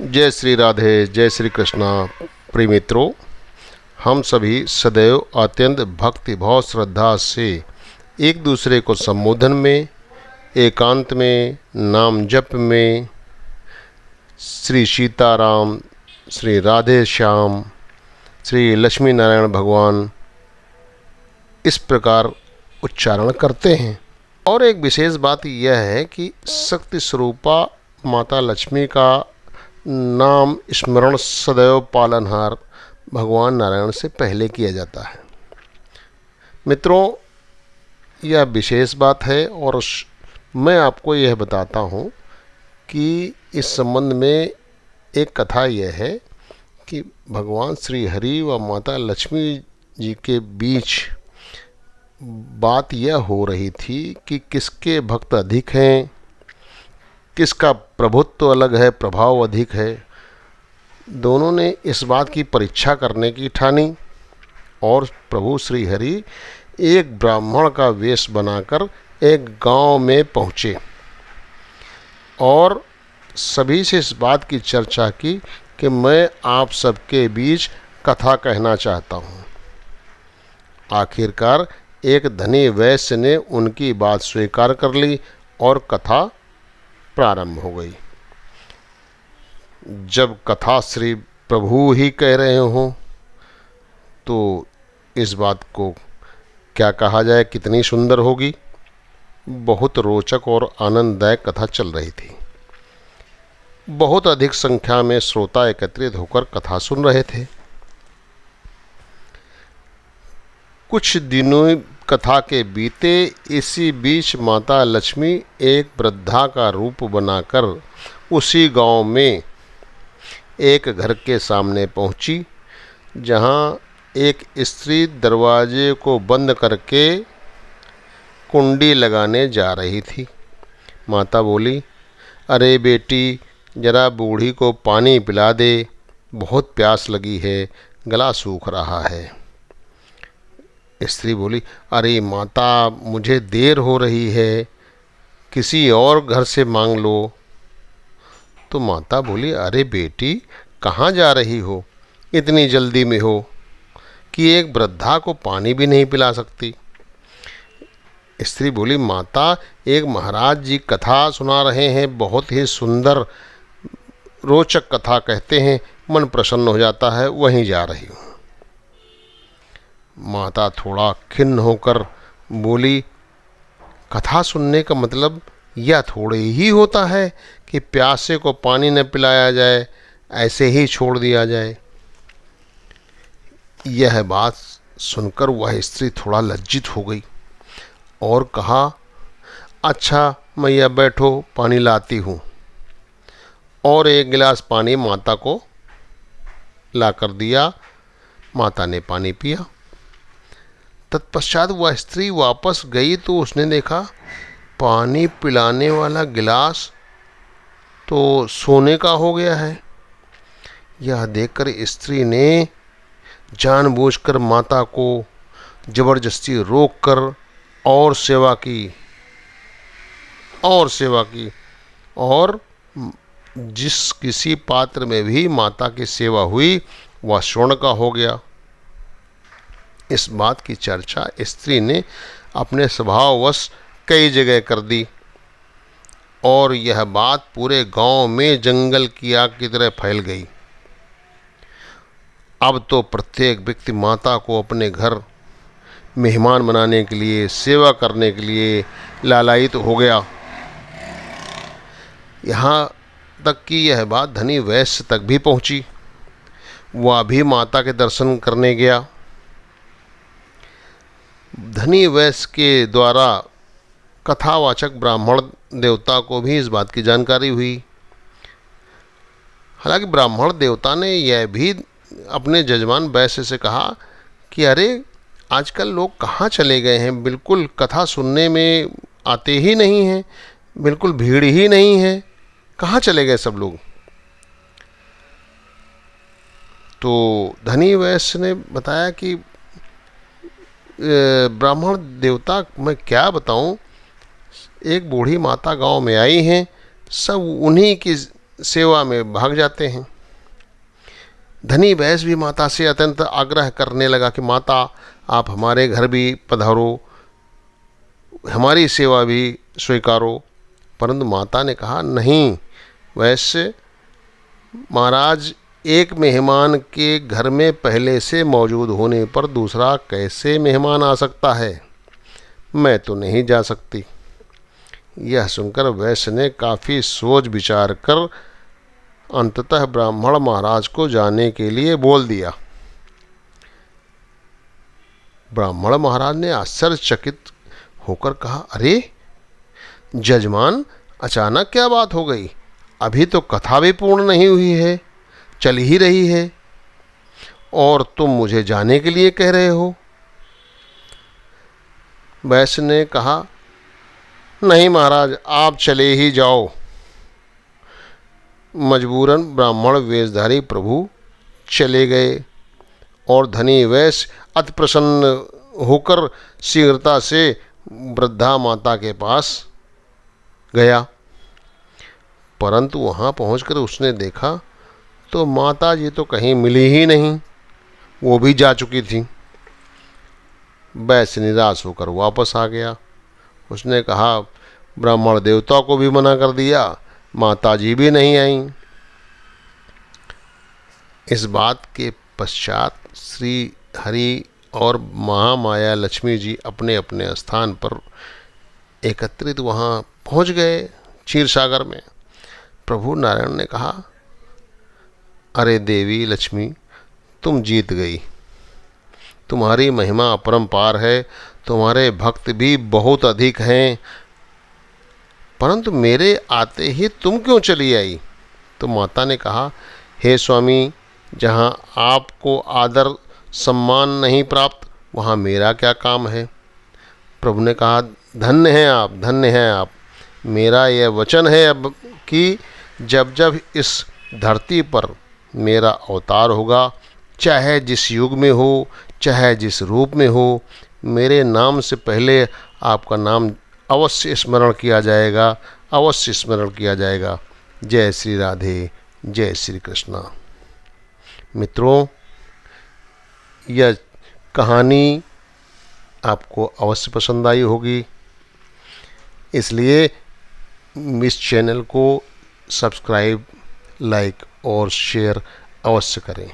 जय श्री राधे, जय श्री कृष्णा। प्रिय मित्रों, हम सभी सदैव अत्यंत भक्ति भाव श्रद्धा से एक दूसरे को संबोधन में, एकांत में, नाम जप में श्री सीताराम, श्री राधे श्याम, श्री लक्ष्मी नारायण भगवान इस प्रकार उच्चारण करते हैं। और एक विशेष बात यह है कि शक्ति स्वरूपा माता लक्ष्मी का नाम स्मरण सदैव पालनहार भगवान नारायण से पहले किया जाता है। मित्रों, यह विशेष बात है और मैं आपको यह बताता हूँ कि इस संबंध में एक कथा यह है कि भगवान श्री हरि व माता लक्ष्मी जी के बीच बात यह हो रही थी कि किसके भक्त अधिक हैं, किसका प्रभुत्व अलग है, प्रभाव अधिक है। दोनों ने इस बात की परीक्षा करने की ठानी और प्रभु श्री हरि एक ब्राह्मण का वेश बनाकर एक गांव में पहुँचे और सभी से इस बात की चर्चा की कि मैं आप सबके बीच कथा कहना चाहता हूँ। आखिरकार एक धनी वैश्य ने उनकी बात स्वीकार कर ली और कथा प्रारंभ हो गई। जब कथा श्री प्रभु ही कह रहे हों तो इस बात को क्या कहा जाए, कितनी सुंदर होगी। बहुत रोचक और आनंददायक कथा चल रही थी। बहुत अधिक संख्या में श्रोता एकत्रित होकर कथा सुन रहे थे। कुछ दिनों कथा के बीते, इसी बीच माता लक्ष्मी एक वृद्धा का रूप बनाकर उसी गांव में एक घर के सामने पहुंची, जहां एक स्त्री दरवाजे को बंद करके कुंडी लगाने जा रही थी। माता बोली, अरे बेटी, जरा बूढ़ी को पानी पिला दे, बहुत प्यास लगी है, गला सूख रहा है। स्त्री बोली, अरे माता, मुझे देर हो रही है, किसी और घर से मांग लो। तो माता बोली, अरे बेटी, कहाँ जा रही हो, इतनी जल्दी में हो कि एक वृद्धा को पानी भी नहीं पिला सकती। स्त्री बोली, माता, एक महाराज जी कथा सुना रहे हैं, बहुत ही सुंदर रोचक कथा कहते हैं, मन प्रसन्न हो जाता है, वहीं जा रही हूँ। माता थोड़ा खिन्न होकर बोली, कथा सुनने का मतलब यह थोड़े ही होता है कि प्यासे को पानी न पिलाया जाए, ऐसे ही छोड़ दिया जाए। यह बात सुनकर वह स्त्री थोड़ा लज्जित हो गई और कहा, अच्छा मैया बैठो, पानी लाती हूँ। और एक गिलास पानी माता को लाकर दिया। माता ने पानी पिया। तत्पश्चात वह स्त्री वापस गई तो उसने देखा पानी पिलाने वाला गिलास तो सोने का हो गया है। यह देखकर स्त्री ने जानबूझकर माता को जबरदस्ती रोककर और सेवा की और जिस किसी पात्र में भी माता की सेवा हुई वह स्वर्ण का हो गया। इस बात की चर्चा स्त्री ने अपने स्वभाववश कई जगह कर दी और यह बात पूरे गांव में जंगल की आग की तरह फैल गई। अब तो प्रत्येक व्यक्ति माता को अपने घर मेहमान बनाने के लिए, सेवा करने के लिए लालायित हो गया। यहाँ तक कि यह बात धनी वैश्य तक भी पहुँची। वह भी माता के दर्शन करने गया। धनी वैश्य के द्वारा कथावाचक ब्राह्मण देवता को भी इस बात की जानकारी हुई। हालांकि ब्राह्मण देवता ने यह भी अपने जजमान वैश्य से कहा कि अरे आजकल लोग कहाँ चले गए हैं, बिल्कुल कथा सुनने में आते ही नहीं हैं, बिल्कुल भीड़ ही नहीं है, कहाँ चले गए सब लोग। तो धनी वैश्य ने बताया कि ब्राह्मण देवता, मैं क्या बताऊं, एक बूढ़ी माता गांव में आई हैं, सब उन्हीं की सेवा में भाग जाते हैं। धनी वैश्य भी माता से अत्यंत आग्रह करने लगा कि माता आप हमारे घर भी पधारो, हमारी सेवा भी स्वीकारो। परंतु माता ने कहा, नहीं वैश्य महाराज, एक मेहमान के घर में पहले से मौजूद होने पर दूसरा कैसे मेहमान आ सकता है, मैं तो नहीं जा सकती। यह सुनकर वैश्य ने काफ़ी सोच विचार कर अंततः ब्राह्मण महाराज को जाने के लिए बोल दिया। ब्राह्मण महाराज ने आश्चर्यचकित होकर कहा, अरे जजमान, अचानक क्या बात हो गई? अभी तो कथा भी पूर्ण नहीं हुई है, चल ही रही है, और तुम मुझे जाने के लिए कह रहे हो। वैश्य ने कहा, नहीं महाराज, आप चले ही जाओ। मजबूरन ब्राह्मण वेशधारी प्रभु चले गए और धनी वैश्य अति प्रसन्न होकर शीघ्रता से वृद्धा माता के पास गया। परंतु वहाँ पहुंचकर उसने देखा तो माता जी तो कहीं मिली ही नहीं, वो भी जा चुकी थी। वैश्य निराश होकर वापस आ गया। उसने कहा, ब्राह्मण देवता को भी मना कर दिया, माता जी भी नहीं आईं। इस बात के पश्चात श्री हरि और महामाया लक्ष्मी जी अपने अपने स्थान पर एकत्रित वहाँ पहुँच गए क्षीर सागर में। प्रभु नारायण ने कहा, अरे देवी लक्ष्मी, तुम जीत गई। तुम्हारी महिमा अपरंपार है, तुम्हारे भक्त भी बहुत अधिक हैं, परंतु मेरे आते ही तुम क्यों चली आई? तो माता ने कहा, हे स्वामी, जहाँ आपको आदर सम्मान नहीं प्राप्त, वहाँ मेरा क्या काम है? प्रभु ने कहा, धन्य हैं आप, धन्य हैं आप। मेरा यह वचन है अब कि जब जब इस धरती पर मेरा अवतार होगा, चाहे जिस युग में हो, चाहे जिस रूप में हो, मेरे नाम से पहले आपका नाम अवश्य स्मरण किया जाएगा, अवश्य स्मरण किया जाएगा। जय श्री राधे, जय श्री कृष्णा। मित्रों, यह कहानी आपको अवश्य पसंद आई होगी, इसलिए इस चैनल को सब्सक्राइब, लाइक और शेयर अवश्य करें।